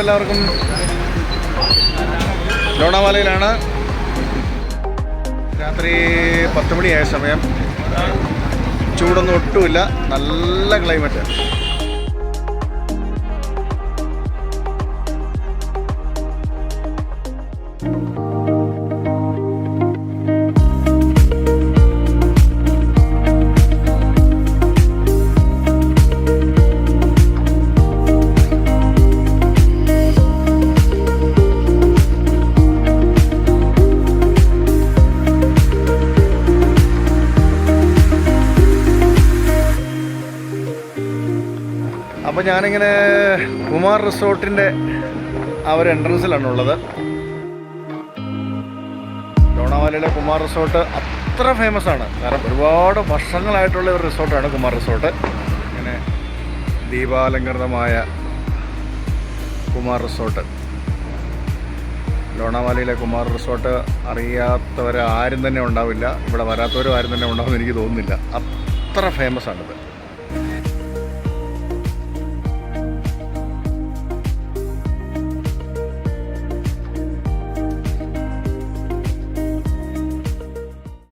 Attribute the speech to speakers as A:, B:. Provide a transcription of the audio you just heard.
A: എല്ലാവർക്കും. ലോണാവാലയിലാണ്. രാത്രി 10 മണിയായ സമയം. ചൂടൊന്നും ഒട്ടുമില്ല, നല്ല ക്ലൈമറ്റ്. അപ്പോൾ ഞാനിങ്ങനെ കുമാർ റിസോർട്ടിൻ്റെ ആ ഒരു എൻട്രൻസിലാണുള്ളത്. ലോണാവാലയിലെ കുമാർ റിസോർട്ട് അത്ര ഫേമസ് ആണ്. കാരണം ഒരുപാട് വർഷങ്ങളായിട്ടുള്ള ഒരു റിസോർട്ടാണ് കുമാർ റിസോർട്ട്. ഇങ്ങനെ ദീപാലങ്കൃതമായ കുമാർ റിസോർട്ട്. ലോണാവാലയിലെ കുമാർ റിസോർട്ട് അറിയാത്തവർ ആരും തന്നെ ഉണ്ടാവില്ല. ഇവിടെ വരാത്തവരും ആരും തന്നെ ഉണ്ടാവുമെന്ന് എനിക്ക് തോന്നുന്നില്ല. അത്ര ഫേമസ് ആണിത്.